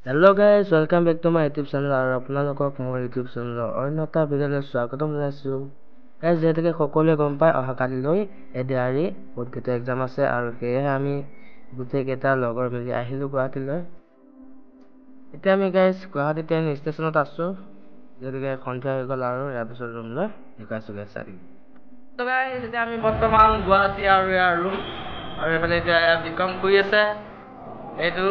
Hello guys, welcome back to my YouTube channel আৰু আপোনালোকক মোৰ YouTube channel অন্য এটা ভিডিঅ'লৈ স্বাগতম জনাইছোঁ। guys যেনেকৈ সকলোৱে গম পায় অহাকালিলৈ এডিআৰই বহুত এক্সাম আছে আৰু সেয়েহে আমি গোটেইকেইটা লগৰ মিলি আহিলোঁ গুৱাহাটীলৈ। এতিয়া আমি guys গুৱাহাটী ট্ৰেইন ষ্টেচনত আছোঁ। যেনেকৈ সন্ধিয়া হৈ গ'ল আৰু ইয়াৰ পিছত ৰুমলৈ দেখাইছোঁ guys চাৰি। তো guys এতিয়া আমি বৰ্তমান গুৱাহাটী আৰু ইয়াৰ ৰুম আৰু এইফালে এতিয়া বিক্ৰম শুই আছে। এইটো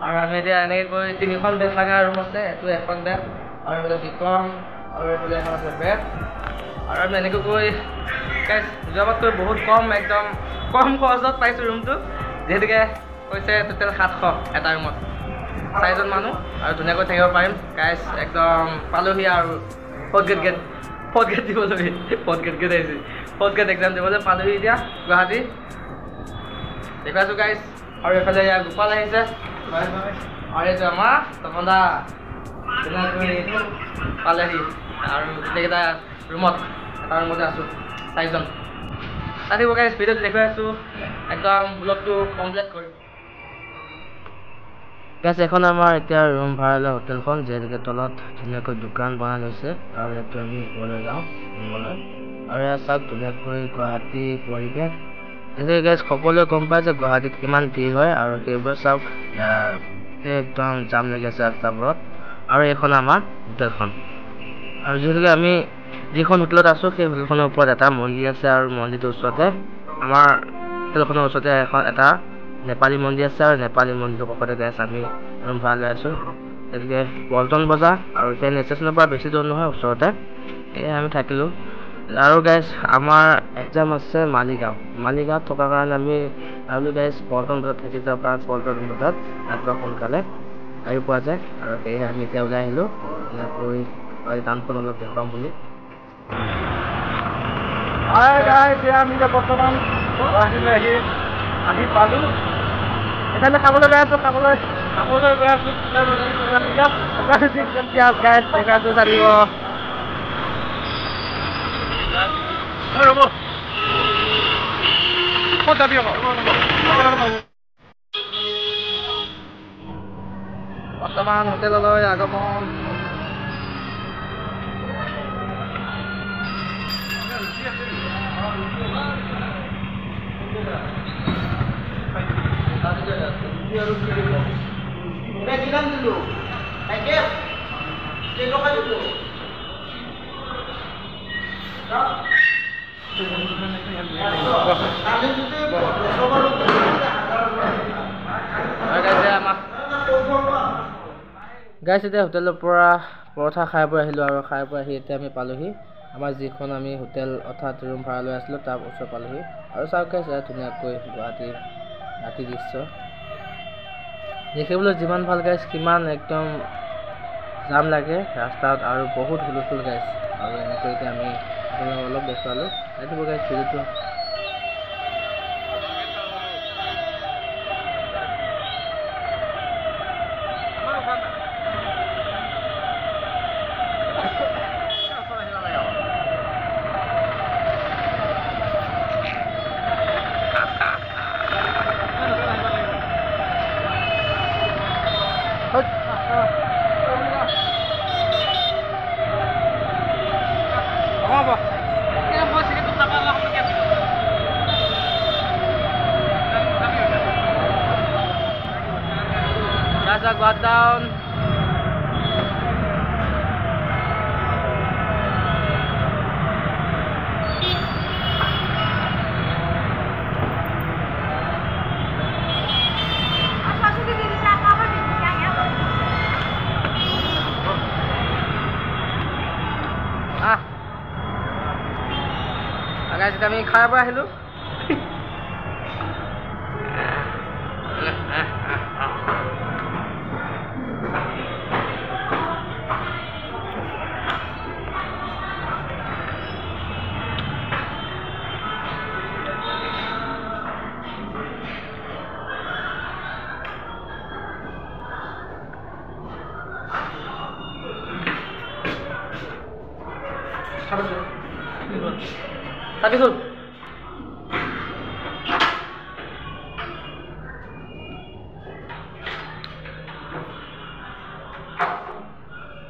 আৰু আমি এতিয়া এনেকৈ গৈ তিনিখন বেড লগা ৰুম আছে। এইটো এখন বেড আৰু এইফালে বিক্ৰম আৰু এইফালে এখন আছে বেড আৰু আমি এনেকৈ গৈ গাইজ যোৱাবাৰতকৈ বহুত একদম কম খৰচত পাইছোঁ ৰুমটো। যিহেতুকে কৈছে টোটেল 700 এটা ৰুমত 4জন মানুহ আৰু ধুনীয়াকৈ থাকিব পাৰিম গাইজ। একদম পালোহি আৰু ফ'ৰ্থ গেট দিবলৈ আহিছে ফ'ৰ্থ গেট এক্সাম দিবলৈ পালোহি এতিয়া গুৱাহাটী দেখাইছোঁ গাইজ। আৰু এইফালে ইয়াৰ গোপাল আহিছে আৰু এইটো আমাৰ তপনদা পালেহি আৰু গোটেইকেইটা ৰুমত এটা ৰুমতে আছোঁ 4জন। থাকিব গাইজ ভিডিঅ'ত দেখুৱাই আছোঁ একদম ব্লগটো কমপ্লিট কৰিম গাইজ। এখন আমাৰ এতিয়া ৰুম ভাড়া লোৱা হোটেলখন যিহেতুকে তলত ধুনীয়াকৈ দোকান বনাই লৈছে আৰু ইয়াতো আমি ওপৰলৈ যাওঁ ৰুমলৈ আৰু ইয়াত চাওক ধুনীয়াকৈ গুৱাহাটী পৰিৱেশ। যেনেকৈ গাইজ সকলোৱে গম পায় যে গুৱাহাটীত কিমান ভিৰ হয় আৰু সেইবোৰ চাওক একদম জাম লাগি আছে ৰাস্তাবোৰত। আৰু এইখন আমাৰ হোটেলখন আৰু যিহেতুকে আমি যিখন হোটেলত আছোঁ সেই হোটেলখনৰ ওপৰত এটা মন্দিৰ আছে আৰু মন্দিৰটোৰ ওচৰতে আমাৰ হোটেলখনৰ ওচৰতে এটা নেপালী মন্দিৰ আছে আৰু নেপালী মন্দিৰৰ কাষতে গাইজ আমি ৰুম ভাড়া লৈ আছোঁ। গতিকে পল্টন বজাৰ আৰু ট্ৰেইন ষ্টেচনৰ পৰা বেছি দূৰ নহয়, ওচৰতে সেয়ে আমি থাকিলোঁ। আৰু গাইজ আমাৰ এক্সাম আছে মালিগাঁৱত থকাৰ কাৰণে আমি ভাবিলোঁ গাইজ পল্টন বজাৰত থাকি যাওঁ, কাৰণ পল্টন বজাৰত ৰাতিপুৱা সোনকালে আহি পোৱা যায় আৰু সেয়েহে আমি এতিয়া ওলাই আহিলোঁ এনেকৈ টাউনখন অলপ দেখুৱাম বুলি। এতিয়া আমি বৰ্তমান গুৱাহাটীলৈ আহি পালোঁ। এখানে খাবলৈ গৈ আছোঁ পিঁয়াজ জানিব ক'ত যাবি আকৌ বৰ্তমান হোটেললৈ আগমন। গাইজ এতিয়া হোটেলৰ পৰা পৰঠা খাই বৈ আহিলোঁ আৰু খাই বৈ আহি এতিয়া আমি পালোহি আমাৰ যিখন আমি হোটেল অৰ্থাৎ ৰুম ভাড়া লৈ আছিলোঁ তাৰ ওচৰ পালোহি আৰু চাওক গাইজ ধুনীয়াকৈ গুৱাহাটীৰ ৰাতি দৃশ্য দেখিবলৈ যিমান ভাল গাইজ সিমান একদম জাম লাগে ৰাস্তাত আৰু বহুত হুলস্থুল গাইজ। আৰু এনেকৈ এতিয়া আমি অলপ দেখুৱালোঁ চাই দিব গাইজ ভিডিঅ'টো। Got down. Guys, kami kaya ba hello? Tapi tuh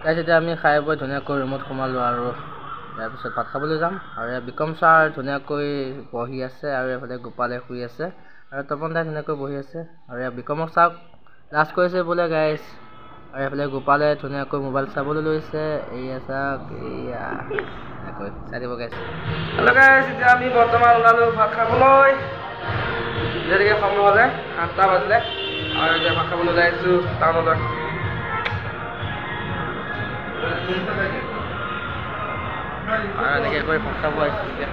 গাইছ এতিয়া আমি খাই বৈ ধুনীয়াকৈ ৰুমত সোমালোঁ আৰু ইয়াৰ পিছত ভাত খাবলৈ যাম আৰু ইয়াত বিক্ৰম ছাৰ ধুনীয়াকৈ বহি আছে আৰু এইফালে গোপালে শুই আছে আৰু তপন দাই ধুনীয়াকৈ বহি আছে আৰু ইয়াত বিক্ৰমক চাওক লাজ কৰিছে বোলে গাইছ আৰু এইফালে গোপালে ধুনীয়াকৈ মোবাইল চাবলৈ লৈছে এয়া চাওক এয়া এনেকৈ চাই দিব গাইছ হেল্ল' গাইছ এতিয়া আমি বৰ্তমান ওলালোঁ ভাত খাবলৈ যেনেকৈ সময় হ'লে 8টা বাজিলে আৰু এতিয়া ভাত খাবলৈ ওলাই আহিছোঁ টাউনলৈ আৰু এনেকৈ কৰি ভাত খাব আহিছোঁ এতিয়া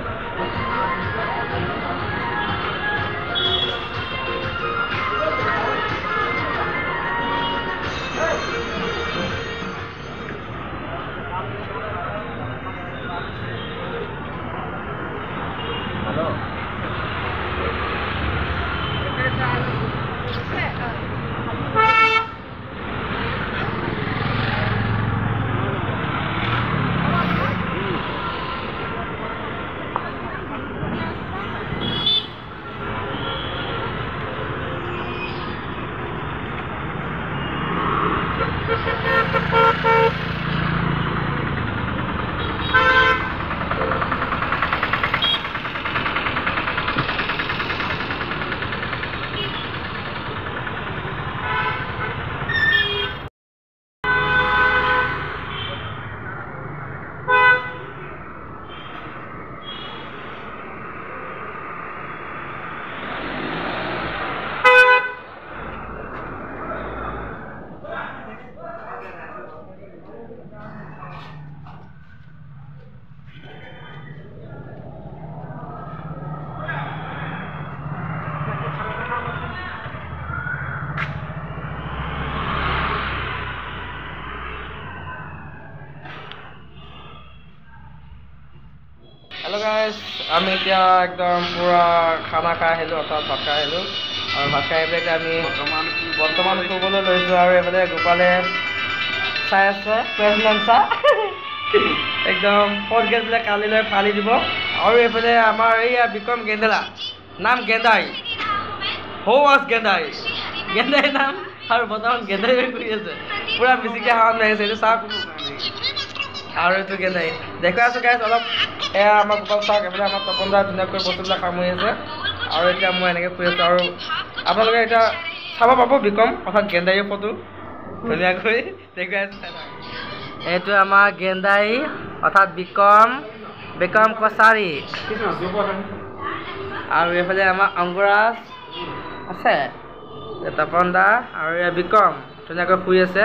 हेलो गाइस আমি এতিয়া একদম পুৰা খানা খাই আহিলোঁ অৰ্থাৎ ভাত খাই আহিলোঁ আৰু ভাত খাই পেলাই আমি বৰ্তমান শুবলৈ লৈছোঁ আৰু এইফালে গোপালে চাই আছে প্ৰেজেণ্ট চা একদম ফৰ্থ গেট বিলাক কালিলৈ ফালি দিব আৰু এইফালে আমাৰ এইয়া বিক্ৰম গেন্দেলা নাম গেন্দাই হৌ আছ গেন্দাই গেন্দাই নাম আৰু বৰ্তমান গেন্দাই কৰি আছে পুৰা বেছিকৈ হাওয়া মাৰিছে এইটো চাওক আৰু এইটো গেন্দাই দেখুৱাই আছোঁ গাইছ অলপ এয়া আমাৰ গোপাল চাওক এইফালে আমাৰ তপন দা ধুনীয়াকৈ বস্তুবিলাক সামৰি আছে আৰু এতিয়া মই এনেকৈ শুই আছোঁ আৰু আপোনালোকে এতিয়া চাব পাব বিক্ৰম অৰ্থাৎ গেন্দাইৰ ফটো ধুনীয়াকৈ দেখুৱাই আছোঁ এইটো আমাৰ গেন্দাই অৰ্থাৎ বিক্ৰম কছাৰী আৰু এইফালে আমাৰ অংগৰাজ আছে তপন দা আৰু এয়া বিক্ৰম ধুনীয়াকৈ শুই আছে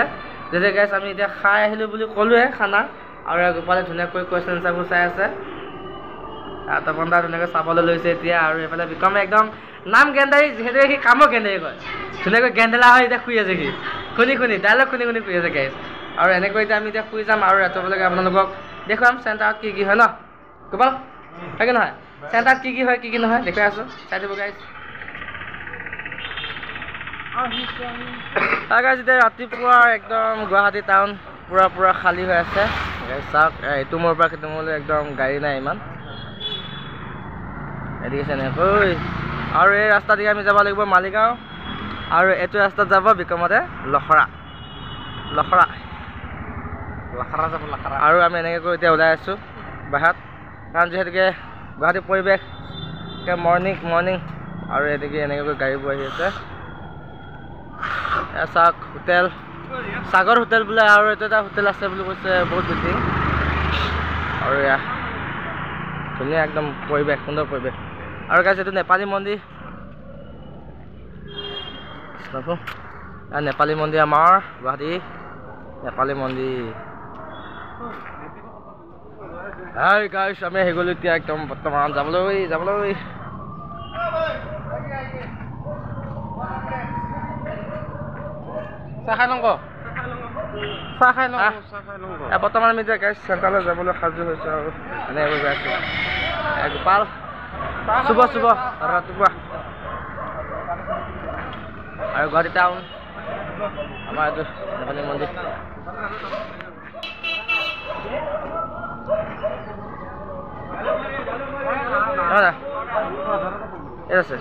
যেতিয়া গাইছ আমি এতিয়া খাই আহিলোঁ বুলি ক'লোৱে খানা আৰু গোপালে ধুনীয়াকৈ কুৱেশ্যন এনচাৰবোৰ চাই আছে তপন দা ধুনীয়াকৈ চাবলৈ লৈছে এতিয়া আৰু এইফালে বিক্ৰমে একদম নাম গেন্দাই যিহেতু সি কামো গেন্দাই কয় ধুনীয়াকৈ গেন্দেলা হয় এতিয়া শুই আছে সি শুনি ডাইলগ শুনি শুই আছে গাইছ আৰু এনেকৈ এতিয়া আমি এতিয়া শুই যাম আৰু ৰাতিপুৱালৈকে আপোনালোকক দেখুৱাম চেণ্টাৰত কি কি হয় ন গোপাল হয় কি নহয় চেণ্টাৰত কি কি হয় কি কি নহয় দেখুৱাই আছোঁ চাই দিব গাইছ এতিয়া ৰাতিপুৱা একদম গুৱাহাটী টাউন পুৰা খালী হৈ আছে চাওক এইটো মোৰ পৰা সেইটো মোৰলৈ একদম গাড়ী নাই ইমান দেখিছে এনেকৈ আৰু এই ৰাস্তা দি আমি যাব লাগিব মালিগাঁও আৰু এইটো ৰাস্তাত যাব বিক্ৰমতে লখৰা যাব আৰু আমি এনেকৈ কৰি এতিয়া ওলাই আছোঁ বাহিৰত কাৰণ যিহেতুকে গুৱাহাটীৰ পৰিৱেশ মৰ্ণিং আৰু এনেকৈ গাড়ীবোৰ আহি আছে চাওক হোটেল সাগৰ হোটেল বোলে আৰু এইটো এটা হোটেল আছে বুলি কৈছে বহুত বিল্ডিং আৰু এয়া ধুনীয়া একদম পৰিৱেশ সুন্দৰ পৰিৱেশ আৰু গাইছ এইটো নেপালী মন্দিৰ নেপালী মন্দিৰ আমাৰ গুৱাহাটী নেপালী মন্দিৰ হাই গাইছ আমি আহি গ'লোঁ এতিয়া একদম বৰ্তমান যাবলৈ চাহ খাই লওঁ বৰ্তমান আমি এতিয়া গাইছ চেণ্টাৰলৈ যাবলৈ সাজু হৈছোঁ আৰু এনেকৈ গৈ আছোঁ গোপাল শুভ ৰাতিপুৱা আৰু গুৱাহাটী টাউন আমাৰ এইটো নেপালী মন্দিৰ আছে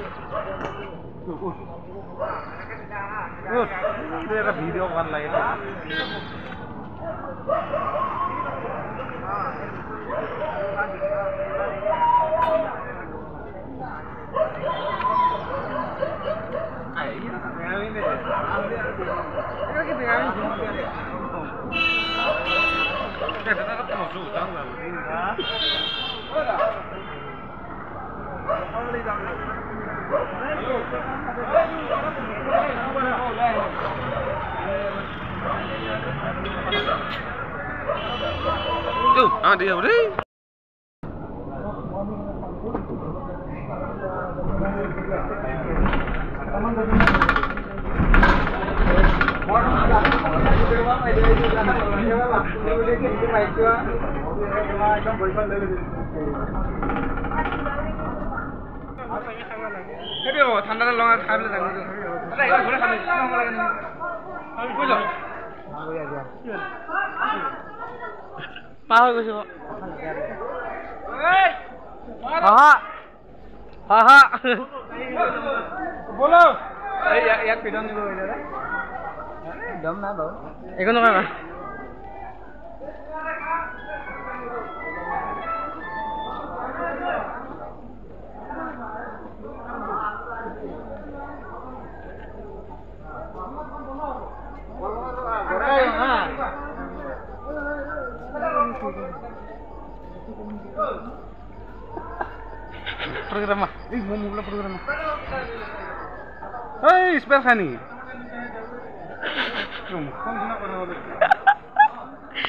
đi đâu đấy? Cái điều thằng đó lo khai lên rằng đây có cái thằng không có cái cuối rồi পাহৰি গৈছো হা হা হা বলো এই ইয়াত পিটন দিব এনে দম না বাবু একো নকৰা programa. Ih, mau mulai programa. Hei, spell Hani. Kamu, kamu kenapa?